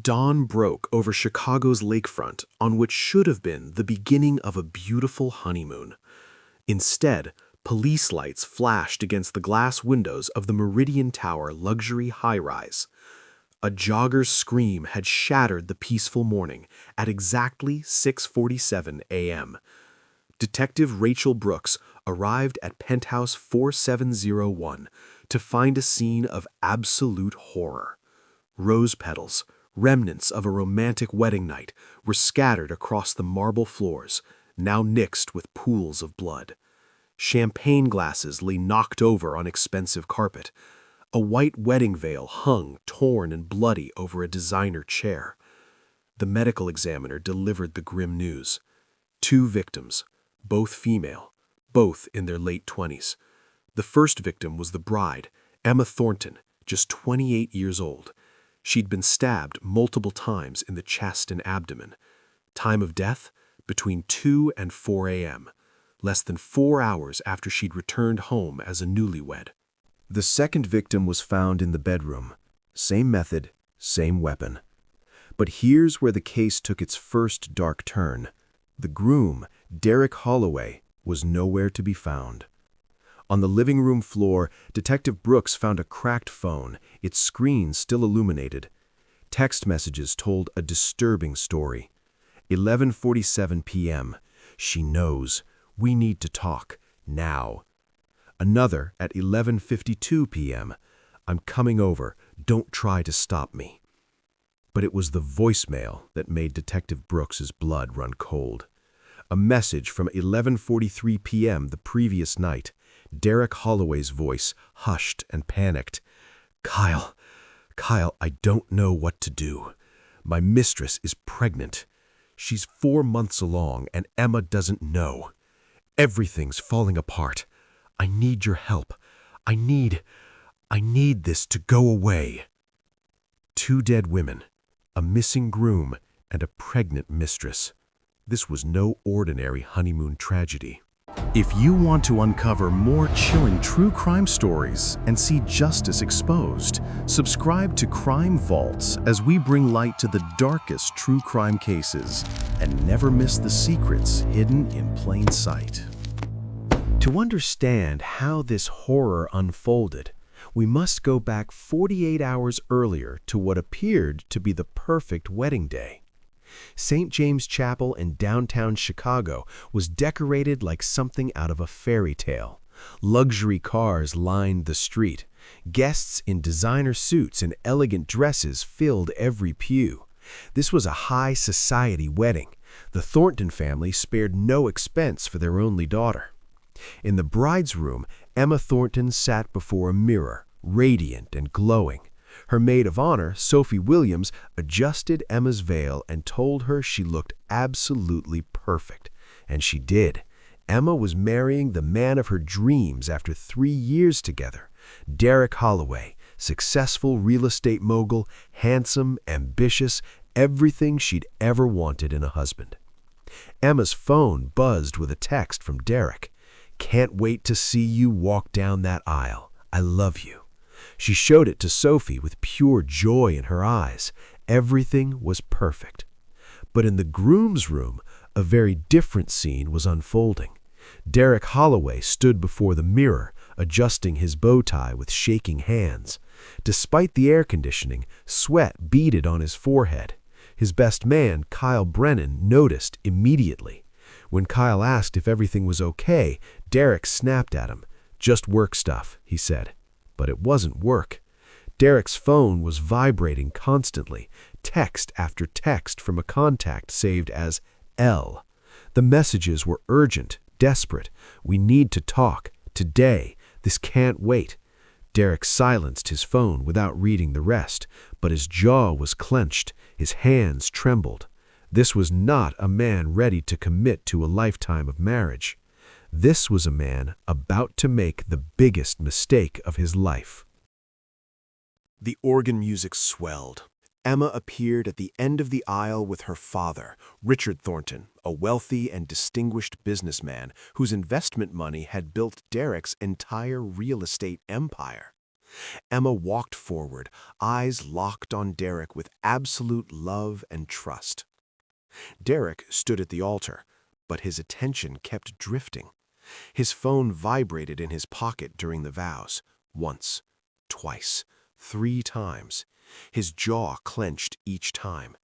Dawn broke over Chicago's lakefront on which should have been the beginning of a beautiful honeymoon. Instead, police lights flashed against the glass windows of the Meridian Tower luxury high-rise. A jogger's scream had shattered the peaceful morning at exactly 6:47 a.m. Detective Rachel Brooks arrived at Penthouse 4701 to find a scene of absolute horror. Rose petals, remnants of a romantic wedding night, were scattered across the marble floors, now mixed with pools of blood. Champagne glasses lay knocked over on expensive carpet. A white wedding veil hung, torn and bloody, over a designer chair. The medical examiner delivered the grim news. 2 victims, both female, both in their late 20s. The first victim was the bride, Emma Thornton, just 28 years old. She'd been stabbed multiple times in the chest and abdomen. Time of death? Between 2 and 4 a.m., less than 4 hours after she'd returned home as a newlywed. The second victim was found in the bedroom. Same method, same weapon. But here's where the case took its first dark turn. The groom, Derek Holloway, was nowhere to be found. On the living room floor, Detective Brooks found a cracked phone, its screen still illuminated. Text messages told a disturbing story. 11:47 p.m. She knows. We need to talk. Now. Another at 11:52 p.m. I'm coming over. Don't try to stop me. But it was the voicemail that made Detective Brooks's blood run cold. A message from 11:43 p.m. the previous night. Derek Holloway's voice, hushed and panicked. Kyle, I don't know what to do. My mistress is pregnant. She's 4 months along and Emma doesn't know. Everything's falling apart. I need your help. I need this to go away. 2 dead women, a missing groom, and a pregnant mistress. This was no ordinary honeymoon tragedy. If you want to uncover more chilling true crime stories and see justice exposed, subscribe to Crime Vaults as we bring light to the darkest true crime cases and never miss the secrets hidden in plain sight. To understand how this horror unfolded, we must go back 48 hours earlier to what appeared to be the perfect wedding day. St. James Chapel in downtown Chicago was decorated like something out of a fairy tale. Luxury cars lined the street. Guests in designer suits and elegant dresses filled every pew. This was a high society wedding. The Thornton family spared no expense for their only daughter. In the bride's room, Emma Thornton sat before a mirror, radiant and glowing. Her maid of honor, Sophie Williams, adjusted Emma's veil and told her she looked absolutely perfect. And she did. Emma was marrying the man of her dreams after 3 years together. Derek Holloway, successful real estate mogul, handsome, ambitious, everything she'd ever wanted in a husband. Emma's phone buzzed with a text from Derek. Can't wait to see you walk down that aisle. I love you. She showed it to Sophie with pure joy in her eyes. Everything was perfect. But in the groom's room, a very different scene was unfolding. Derek Holloway stood before the mirror, adjusting his bow tie with shaking hands. Despite the air conditioning, sweat beaded on his forehead. His best man, Kyle Brennan, noticed immediately. When Kyle asked if everything was okay, Derek snapped at him. Just work stuff, he said. But it wasn't work. Derek's phone was vibrating constantly, text after text from a contact saved as L. The messages were urgent, desperate. We need to talk. Today. This can't wait. Derek silenced his phone without reading the rest, but his jaw was clenched, his hands trembled. This was not a man ready to commit to a lifetime of marriage. This was a man about to make the biggest mistake of his life. The organ music swelled. Emma appeared at the end of the aisle with her father, Richard Thornton, a wealthy and distinguished businessman whose investment money had built Derek's entire real estate empire. Emma walked forward, eyes locked on Derek with absolute love and trust. Derek stood at the altar, but his attention kept drifting. His phone vibrated in his pocket during the vows, once, twice, 3 times. His jaw clenched each time.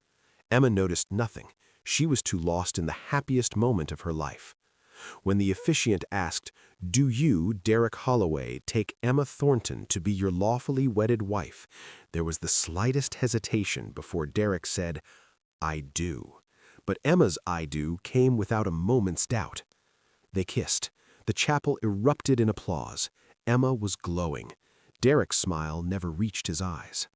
Emma noticed nothing. She was too lost in the happiest moment of her life. When the officiant asked, "Do you, Derek Holloway, take Emma Thornton to be your lawfully wedded wife?" there was the slightest hesitation before Derek said, "I do." But Emma's "I do" came without a moment's doubt. They kissed. The chapel erupted in applause. Emma was glowing. Derek's smile never reached his eyes.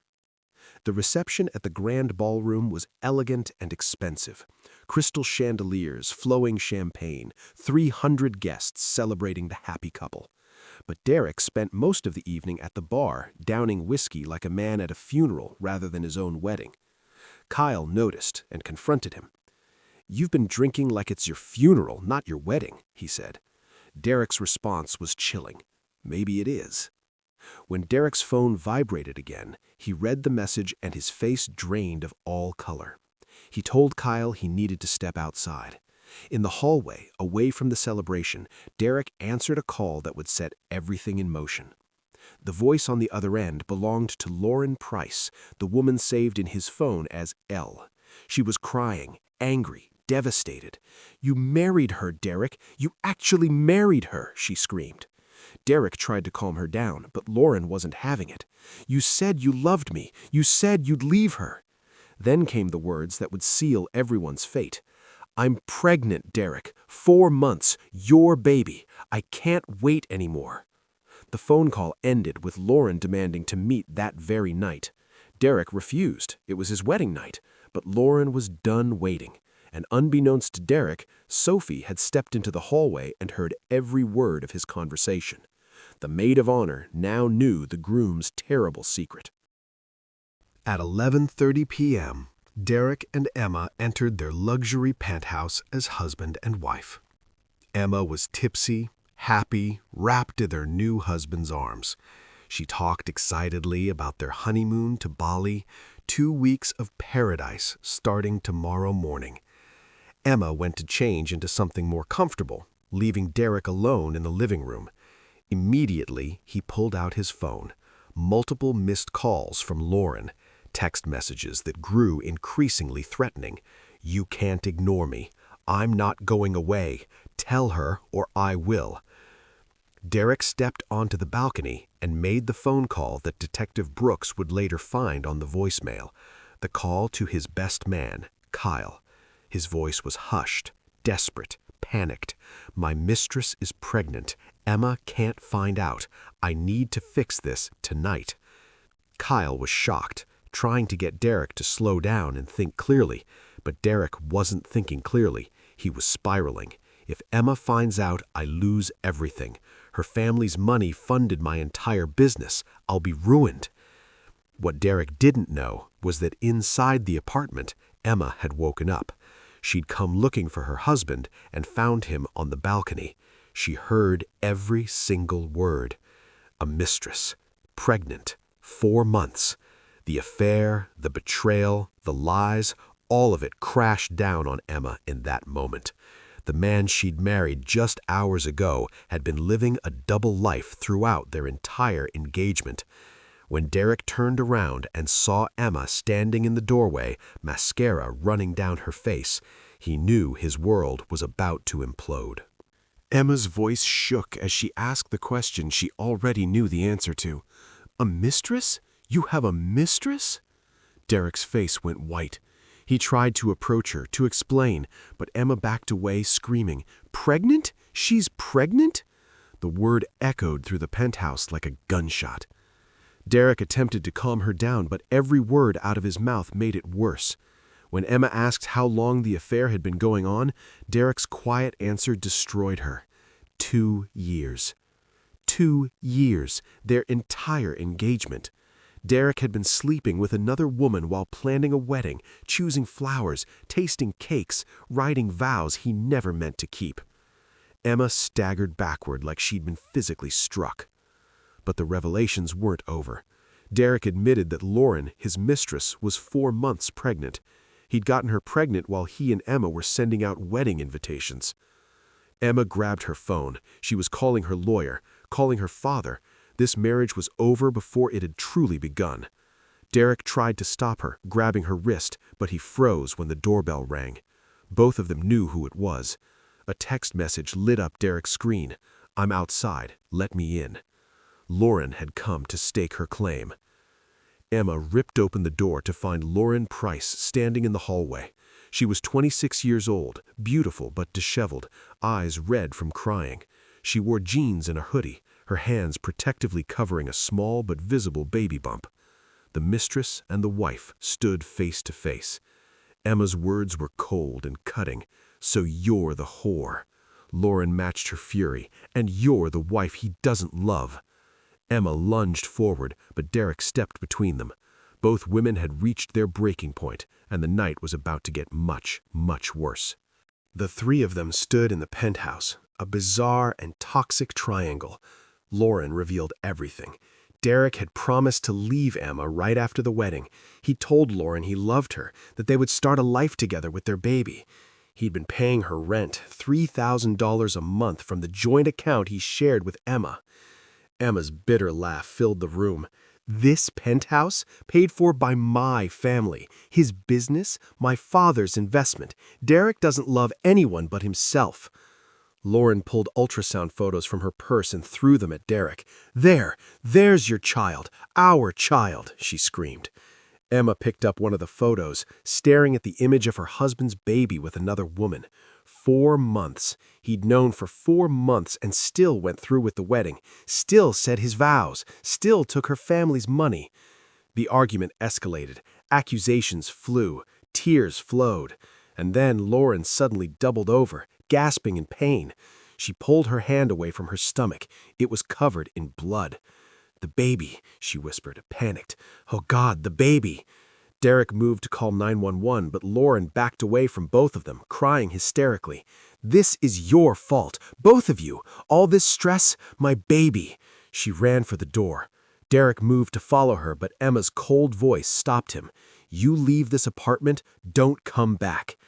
The reception at the grand ballroom was elegant and expensive. Crystal chandeliers, flowing champagne, 300 guests celebrating the happy couple. But Derek spent most of the evening at the bar, downing whiskey like a man at a funeral rather than his own wedding. Kyle noticed and confronted him. "You've been drinking like it's your funeral, not your wedding," he said. Derek's response was chilling. "Maybe it is." When Derek's phone vibrated again, he read the message and his face drained of all color. He told Kyle he needed to step outside. In the hallway, away from the celebration, Derek answered a call that would set everything in motion. The voice on the other end belonged to Lauren Price, the woman saved in his phone as L. She was crying, angry, devastated. "You married her, Derek. You actually married her," she screamed. Derek tried to calm her down, but Lauren wasn't having it. "You said you loved me. You said you'd leave her." Then came the words that would seal everyone's fate. "I'm pregnant, Derek. 4 months. Your baby. I can't wait anymore." The phone call ended with Lauren demanding to meet that very night. Derek refused. It was his wedding night. But Lauren was done waiting. And unbeknownst to Derek, Sophie had stepped into the hallway and heard every word of his conversation. The maid of honor now knew the groom's terrible secret. At 11:30 p.m., Derek and Emma entered their luxury penthouse as husband and wife. Emma was tipsy, happy, wrapped in their new husband's arms. She talked excitedly about their honeymoon to Bali, 2 weeks of paradise starting tomorrow morning. Emma went to change into something more comfortable, leaving Derek alone in the living room. Immediately, he pulled out his phone. Multiple missed calls from Lauren, text messages that grew increasingly threatening. "You can't ignore me. I'm not going away. Tell her or I will." Derek stepped onto the balcony and made the phone call that Detective Brooks would later find on the voicemail. The call to his best man, Kyle. His voice was hushed, desperate, panicked. "My mistress is pregnant. Emma can't find out. I need to fix this tonight." Kyle was shocked, trying to get Derek to slow down and think clearly. But Derek wasn't thinking clearly. He was spiraling. "If Emma finds out, I lose everything. Her family's money funded my entire business. I'll be ruined." What Derek didn't know was that inside the apartment, Emma had woken up. She'd come looking for her husband and found him on the balcony. She heard every single word. A mistress, pregnant, 4 months. The affair, the betrayal, the lies, all of it crashed down on Emma in that moment. The man she'd married just hours ago had been living a double life throughout their entire engagement. When Derek turned around and saw Emma standing in the doorway, mascara running down her face, he knew his world was about to implode. Emma's voice shook as she asked the question she already knew the answer to. "A mistress? You have a mistress?" Derek's face went white. He tried to approach her, to explain, but Emma backed away, screaming, "Pregnant? She's pregnant?" The word echoed through the penthouse like a gunshot. Derek attempted to calm her down, but every word out of his mouth made it worse. When Emma asked how long the affair had been going on, Derek's quiet answer destroyed her. 2 years. 2 years, their entire engagement. Derek had been sleeping with another woman while planning a wedding, choosing flowers, tasting cakes, writing vows he never meant to keep. Emma staggered backward like she'd been physically struck. But the revelations weren't over. Derek admitted that Lauren, his mistress, was 4 months pregnant. He'd gotten her pregnant while he and Emma were sending out wedding invitations. Emma grabbed her phone. She was calling her lawyer, calling her father. This marriage was over before it had truly begun. Derek tried to stop her, grabbing her wrist, but he froze when the doorbell rang. Both of them knew who it was. A text message lit up Derek's screen. "I'm outside. Let me in." Lauren had come to stake her claim. Emma ripped open the door to find Lauren Price standing in the hallway. She was 26 years old, beautiful but disheveled, eyes red from crying. She wore jeans and a hoodie, her hands protectively covering a small but visible baby bump. The mistress and the wife stood face to face. Emma's words were cold and cutting. "So you're the whore." Lauren matched her fury. "And you're the wife he doesn't love." Emma lunged forward, but Derek stepped between them. Both women had reached their breaking point, and the night was about to get much, much worse. The three of them stood in the penthouse, a bizarre and toxic triangle. Lauren revealed everything. Derek had promised to leave Emma right after the wedding. He told Lauren he loved her, that they would start a life together with their baby. He'd been paying her rent, $3,000 a month from the joint account he shared with Emma. Emma's bitter laugh filled the room. "This penthouse, paid for by my family, his business, my father's investment. Derek doesn't love anyone but himself." Lauren pulled ultrasound photos from her purse and threw them at Derek. There's your child, our child," she screamed. Emma picked up one of the photos, staring at the image of her husband's baby with another woman. 4 months. He'd known for 4 months and still went through with the wedding, still said his vows, still took her family's money. The argument escalated. Accusations flew. Tears flowed. And then Lauren suddenly doubled over, gasping in pain. She pulled her hand away from her stomach. It was covered in blood. "The baby," she whispered, panicked. "Oh God, the baby." Derek moved to call 911, but Lauren backed away from both of them, crying hysterically. "This is your fault, both of you. All this stress, my baby." She ran for the door. Derek moved to follow her, but Emma's cold voice stopped him. "You leave this apartment, don't come back."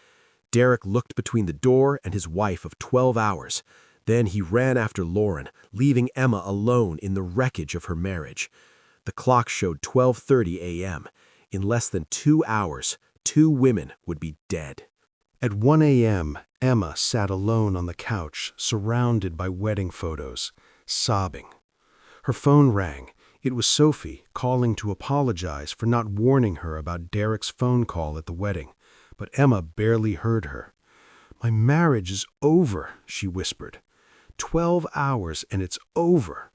Derek looked between the door and his wife of 12 hours. Then he ran after Lauren, leaving Emma alone in the wreckage of her marriage. The clock showed 12:30 a.m. In less than 2 hours, 2 women would be dead. At 1 a.m., Emma sat alone on the couch, surrounded by wedding photos, sobbing. Her phone rang. It was Sophie, calling to apologize for not warning her about Derek's phone call at the wedding. But Emma barely heard her. "My marriage is over," she whispered. 12 hours and it's over."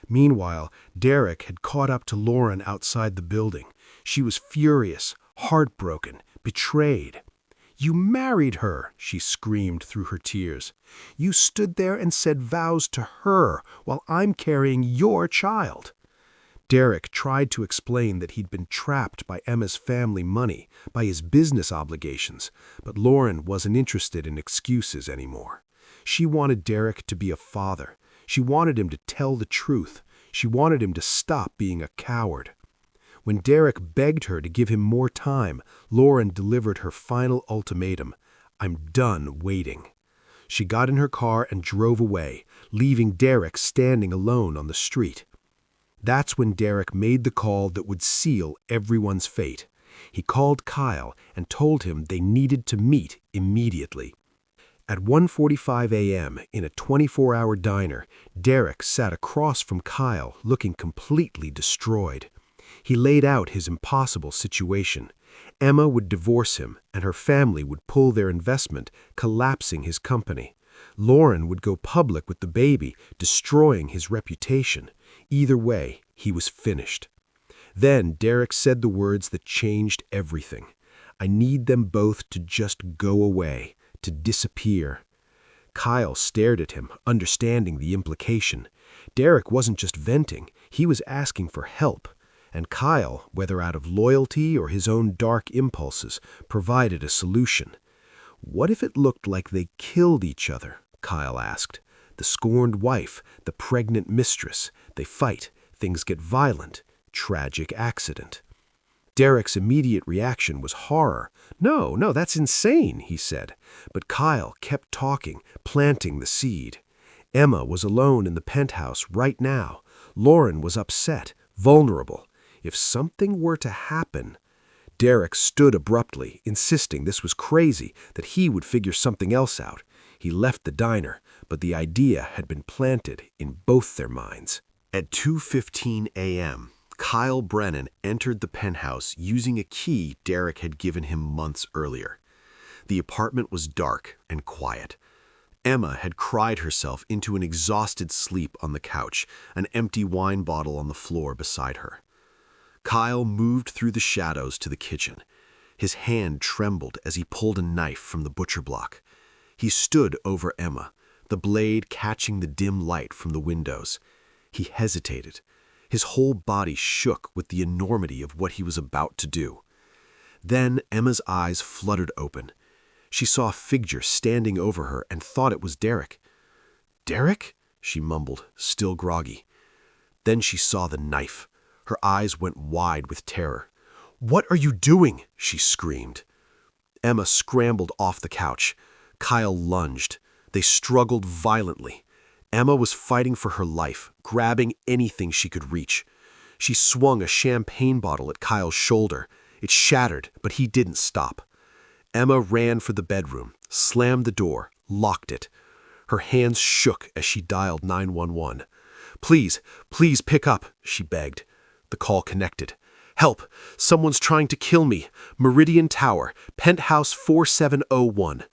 Meanwhile, Derek had caught up to Lauren outside the building. She was furious, heartbroken, betrayed. "You married her," she screamed through her tears. "You stood there and said vows to her while I'm carrying your child." Derek tried to explain that he'd been trapped by Emma's family money, by his business obligations, but Lauren wasn't interested in excuses anymore. She wanted Derek to be a father. She wanted him to tell the truth. She wanted him to stop being a coward. When Derek begged her to give him more time, Lauren delivered her final ultimatum: "I'm done waiting." She got in her car and drove away, leaving Derek standing alone on the street. That's when Derek made the call that would seal everyone's fate. He called Kyle and told him they needed to meet immediately. At 1:45 a.m., in a 24-hour diner, Derek sat across from Kyle, looking completely destroyed. He laid out his impossible situation. Emma would divorce him, and her family would pull their investment, collapsing his company. Lauren would go public with the baby, destroying his reputation. Either way, he was finished. Then Derek said the words that changed everything. "I need them both to just go away, to disappear." Kyle stared at him, understanding the implication. Derek wasn't just venting, he was asking for help. And Kyle, whether out of loyalty or his own dark impulses, provided a solution. "What if it looked like they killed each other?" Kyle asked. The scorned wife, the pregnant mistress. They fight. Things get violent. Tragic accident. Derek's immediate reaction was horror. No, that's insane, he said. But Kyle kept talking, planting the seed. Emma was alone in the penthouse right now. Lauren was upset, vulnerable. If something were to happen... Derek stood abruptly, insisting this was crazy, that he would figure something else out. He left the diner, but the idea had been planted in both their minds. At 2:15 a.m., Kyle Brennan entered the penthouse using a key Derek had given him months earlier. The apartment was dark and quiet. Emma had cried herself into an exhausted sleep on the couch, an empty wine bottle on the floor beside her. Kyle moved through the shadows to the kitchen. His hand trembled as he pulled a knife from the butcher block. He stood over Emma, the blade catching the dim light from the windows. He hesitated. His whole body shook with the enormity of what he was about to do. Then Emma's eyes fluttered open. She saw a figure standing over her and thought it was Derek. "Derek?" she mumbled, still groggy. Then she saw the knife. Her eyes went wide with terror. "What are you doing?" she screamed. Emma scrambled off the couch. Kyle lunged. They struggled violently. Emma was fighting for her life, grabbing anything she could reach. She swung a champagne bottle at Kyle's shoulder. It shattered, but he didn't stop. Emma ran for the bedroom, slammed the door, locked it. Her hands shook as she dialed 911. Please pick up," she begged. The call connected. "Help! Someone's trying to kill me. Meridian Tower, penthouse 4701.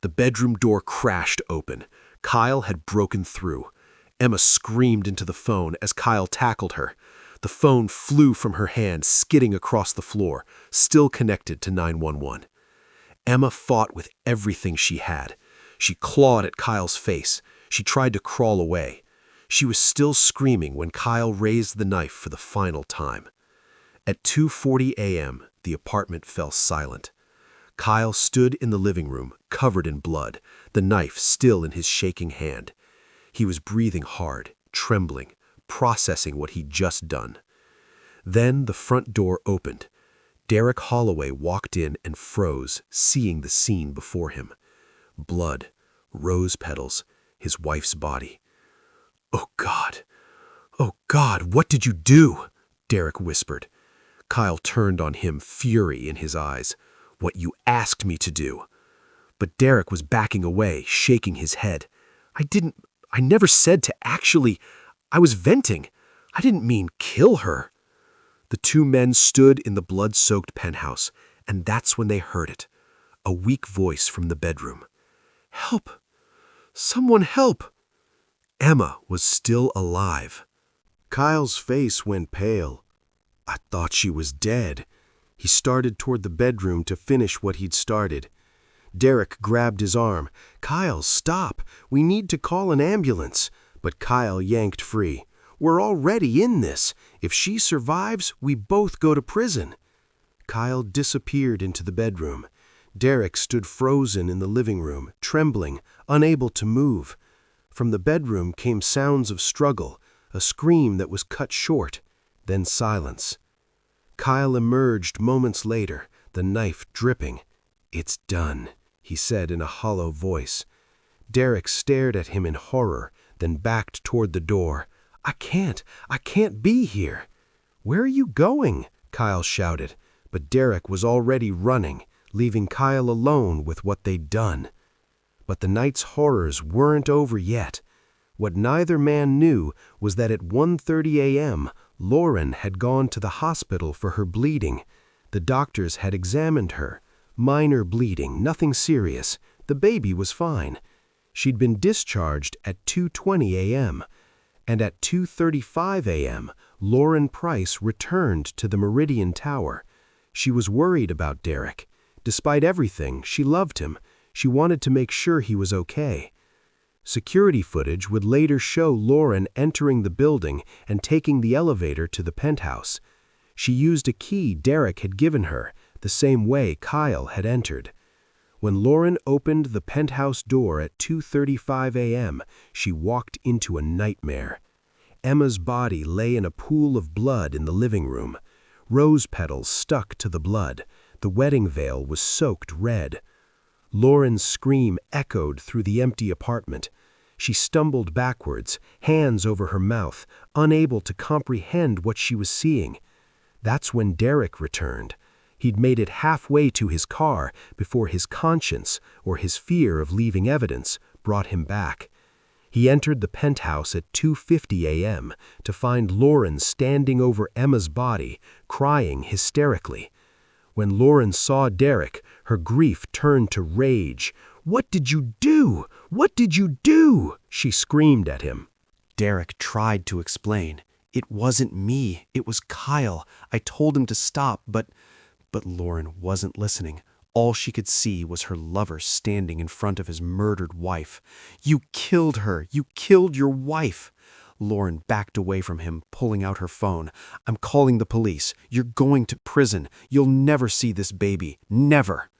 The bedroom door crashed open. Kyle had broken through. Emma screamed into the phone as Kyle tackled her. The phone flew from her hand, skidding across the floor, still connected to 911. Emma fought with everything she had. She clawed at Kyle's face. She tried to crawl away. She was still screaming when Kyle raised the knife for the final time. At 2:40 a.m., the apartment fell silent. Kyle stood in the living room, covered in blood, the knife still in his shaking hand. He was breathing hard, trembling, processing what he'd just done. Then the front door opened. Derek Holloway walked in and froze, seeing the scene before him. Blood, rose petals, his wife's body. "Oh, God! Oh, God, what did you do?" Derek whispered. Kyle turned on him, fury in his eyes. "What you asked me to do." But Derek was backing away, shaking his head. I never said to actually... I was venting. I didn't mean kill her." The two men stood in the blood-soaked penthouse, and that's when they heard it. A weak voice from the bedroom. "Help! Someone help!" Emma was still alive. Kyle's face went pale. "I thought she was dead." He started toward the bedroom to finish what he'd started. Derek grabbed his arm. "Kyle, stop! We need to call an ambulance." But Kyle yanked free. "We're already in this. If she survives, we both go to prison." Kyle disappeared into the bedroom. Derek stood frozen in the living room, trembling, unable to move. From the bedroom came sounds of struggle, a scream that was cut short, then silence. Kyle emerged moments later, the knife dripping. "It's done," he said in a hollow voice. Derek stared at him in horror, then backed toward the door. I can't be here." "Where are you going?" Kyle shouted, but Derek was already running, leaving Kyle alone with what they'd done. But the night's horrors weren't over yet. What neither man knew was that at 1:30 a.m., Lauren had gone to the hospital for her bleeding. The doctors had examined her. Minor bleeding, nothing serious. The baby was fine. She'd been discharged at 2:20 a.m., and at 2:35 a.m., Lauren Price returned to the Meridian Tower. She was worried about Derek. Despite everything, she loved him. She wanted to make sure he was okay. Security footage would later show Lauren entering the building and taking the elevator to the penthouse. She used a key Derek had given her, the same way Kyle had entered. When Lauren opened the penthouse door at 2:35 a.m., she walked into a nightmare. Emma's body lay in a pool of blood in the living room. Rose petals stuck to the blood. The wedding veil was soaked red. Lauren's scream echoed through the empty apartment. She stumbled backwards, hands over her mouth, unable to comprehend what she was seeing. That's when Derek returned. He'd made it halfway to his car before his conscience, or his fear of leaving evidence, brought him back. He entered the penthouse at 2:50 a.m. to find Lauren standing over Emma's body, crying hysterically. When Lauren saw Derek, her grief turned to rage. "What did you do? What did you do?" she screamed at him. Derek tried to explain. "It wasn't me. It was Kyle. I told him to stop, but Lauren wasn't listening. All she could see was her lover standing in front of his murdered wife. "You killed her! You killed your wife!" Lauren backed away from him, pulling out her phone. "I'm calling the police. You're going to prison. You'll never see this baby. Never!"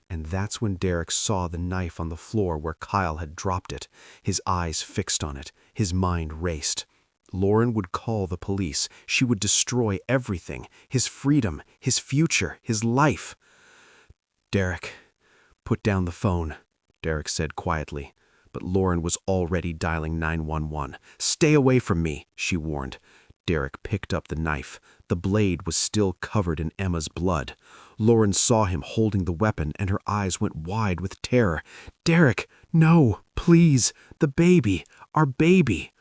And that's when Derek saw the knife on the floor where Kyle had dropped it. His eyes fixed on it. His mind raced. Lauren would call the police. She would destroy everything. His freedom, his future, his life. "Derek, put down the phone," Derek said quietly, but Lauren was already dialing 911. "Stay away from me," she warned. Derek picked up the knife. The blade was still covered in Emma's blood. Lauren saw him holding the weapon, and her eyes went wide with terror. "Derek, no, please, the baby, our baby."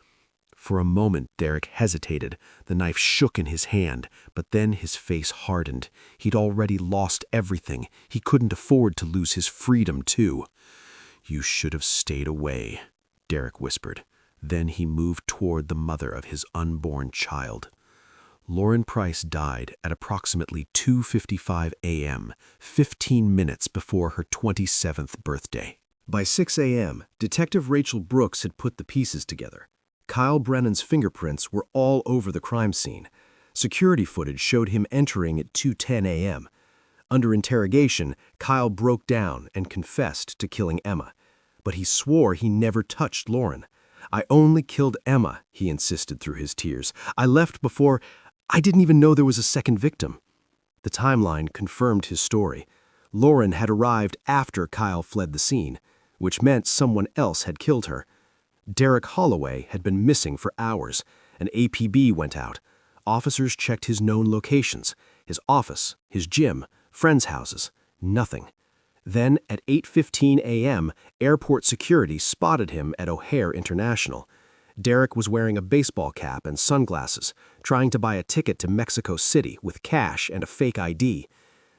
For a moment, Derek hesitated. The knife shook in his hand, but then his face hardened. He'd already lost everything. He couldn't afford to lose his freedom, too. "You should have stayed away," Derek whispered. Then he moved toward the mother of his unborn child. Lauren Price died at approximately 2:55 a.m., 15 minutes before her 27th birthday. By 6 a.m., Detective Rachel Brooks had put the pieces together. Kyle Brennan's fingerprints were all over the crime scene. Security footage showed him entering at 2:10 a.m. Under interrogation, Kyle broke down and confessed to killing Emma. But he swore he never touched Lauren. "I only killed Emma," he insisted through his tears. "I left before. I didn't even know there was a second victim." The timeline confirmed his story. Lauren had arrived after Kyle fled the scene, which meant someone else had killed her. Derek Holloway had been missing for hours. An APB went out. Officers checked his known locations, his office, his gym, friends' houses. Nothing. Then, at 8:15 a.m., airport security spotted him at O'Hare International. Derek was wearing a baseball cap and sunglasses, trying to buy a ticket to Mexico City with cash and a fake ID.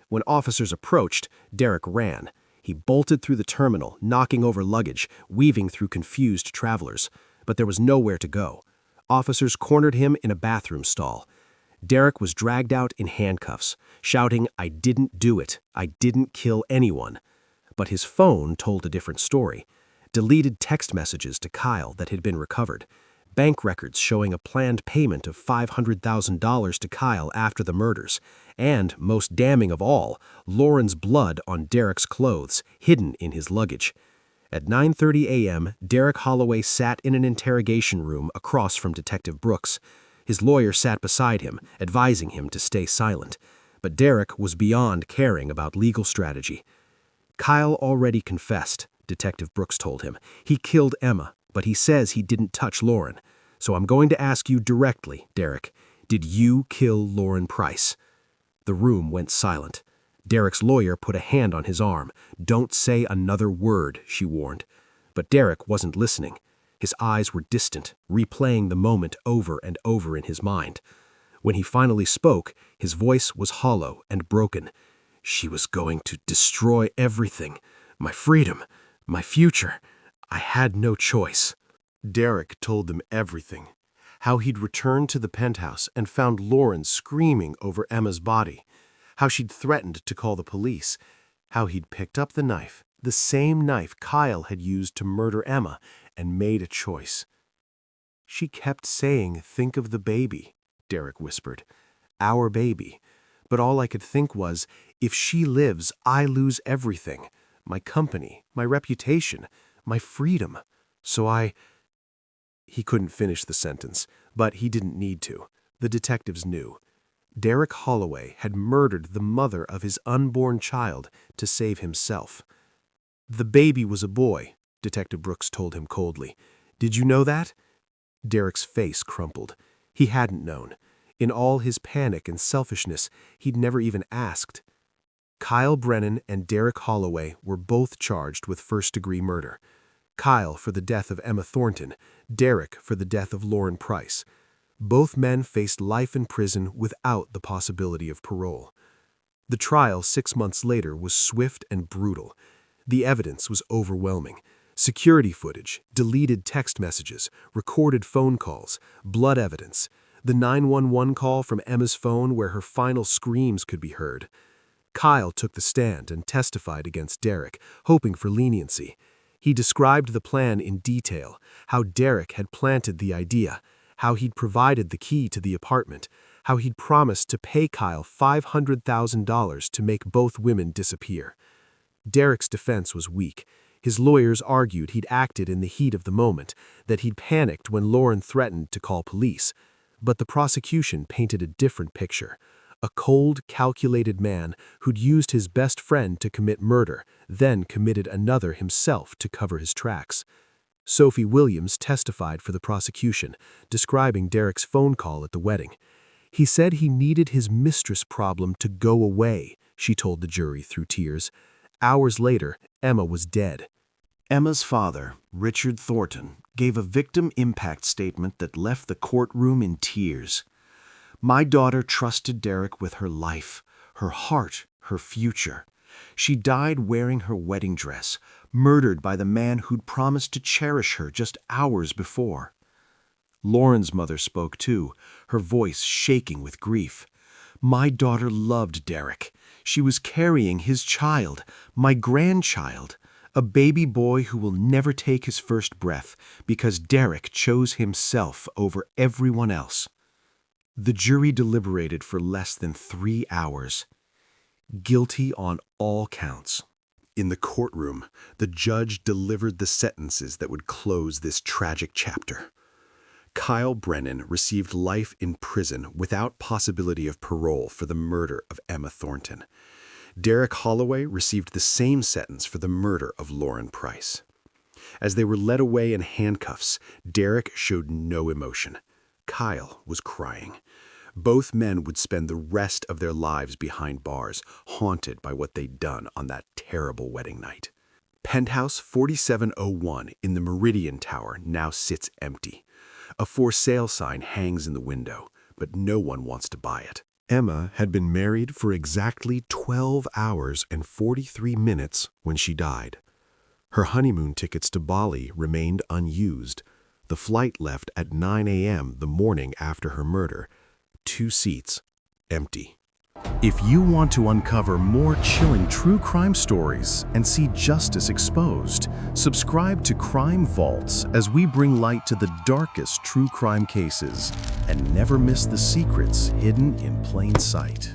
When officers approached, Derek ran. He bolted through the terminal, knocking over luggage, weaving through confused travelers. But there was nowhere to go. Officers cornered him in a bathroom stall. Derek was dragged out in handcuffs, shouting, "I didn't do it. I didn't kill anyone." But his phone told a different story. Deleted text messages to Kyle that had been recovered. Bank records showing a planned payment of $500,000 to Kyle after the murders. And, most damning of all, Lauren's blood on Derek's clothes, hidden in his luggage. At 9:30 a.m., Derek Holloway sat in an interrogation room across from Detective Brooks. His lawyer sat beside him, advising him to stay silent. But Derek was beyond caring about legal strategy. "Kyle already confessed," Detective Brooks told him. "He killed Emma, but he says he didn't touch Lauren. So I'm going to ask you directly, Derek. Did you kill Lauren Price?" The room went silent. Derek's lawyer put a hand on his arm. "Don't say another word," she warned. But Derek wasn't listening. His eyes were distant, replaying the moment over and over in his mind. When he finally spoke, his voice was hollow and broken. "She was going to destroy everything. My freedom, my future. I had no choice." Derek told them everything. How he'd returned to the penthouse and found Lauren screaming over Emma's body. How she'd threatened to call the police. How he'd picked up the knife, the same knife Kyle had used to murder Emma, and made a choice. "She kept saying, 'Think of the baby,'" Derek whispered. "Our baby. But all I could think was, if she lives, I lose everything. my company, my reputation, my freedom. So He couldn't finish the sentence, but he didn't need to. The detectives knew. Derek Holloway had murdered the mother of his unborn child to save himself. The baby was a boy, Detective Brooks told him coldly. Did you know that? Derek's face crumpled. He hadn't known. In all his panic and selfishness, he'd never even asked. Kyle Brennan and Derek Holloway were both charged with first-degree murder. Kyle for the death of Emma Thornton, Derek for the death of Lauren Price. Both men faced life in prison without the possibility of parole. The trial 6 months later was swift and brutal. The evidence was overwhelming. Security footage, deleted text messages, recorded phone calls, blood evidence, the 911 call from Emma's phone where her final screams could be heard. Kyle took the stand and testified against Derek, hoping for leniency. He described the plan in detail, how Derek had planted the idea, how he'd provided the key to the apartment, how he'd promised to pay Kyle $500,000 to make both women disappear. Derek's defense was weak. His lawyers argued he'd acted in the heat of the moment, that he'd panicked when Lauren threatened to call police. But the prosecution painted a different picture. A cold, calculated man who'd used his best friend to commit murder, then committed another himself to cover his tracks. Sophie Williams testified for the prosecution, describing Derek's phone call at the wedding. He said he needed his mistress problem to go away, she told the jury through tears. Hours later, Emma was dead. Emma's father, Richard Thornton, gave a victim impact statement that left the courtroom in tears. My daughter trusted Derek with her life, her heart, her future. She died wearing her wedding dress, murdered by the man who'd promised to cherish her just hours before. Lauren's mother spoke too, her voice shaking with grief. My daughter loved Derek. She was carrying his child, my grandchild, a baby boy who will never take his first breath because Derek chose himself over everyone else. The jury deliberated for less than 3 hours. Guilty on all counts. In the courtroom, the judge delivered the sentences that would close this tragic chapter. Kyle Brennan received life in prison without possibility of parole for the murder of Emma Thornton. Derek Holloway received the same sentence for the murder of Lauren Price. As they were led away in handcuffs, Derek showed no emotion. Kyle was crying. Both men would spend the rest of their lives behind bars, haunted by what they'd done on that terrible wedding night. Penthouse 4701 in the Meridian Tower now sits empty. A for sale sign hangs in the window, but no one wants to buy it. Emma had been married for exactly 12 hours and 43 minutes when she died. Her honeymoon tickets to Bali remained unused. The flight left at 9 a.m. the morning after her murder. 2 seats empty. If you want to uncover more chilling true crime stories and see justice exposed, subscribe to Crime Vaults as we bring light to the darkest true crime cases and never miss the secrets hidden in plain sight.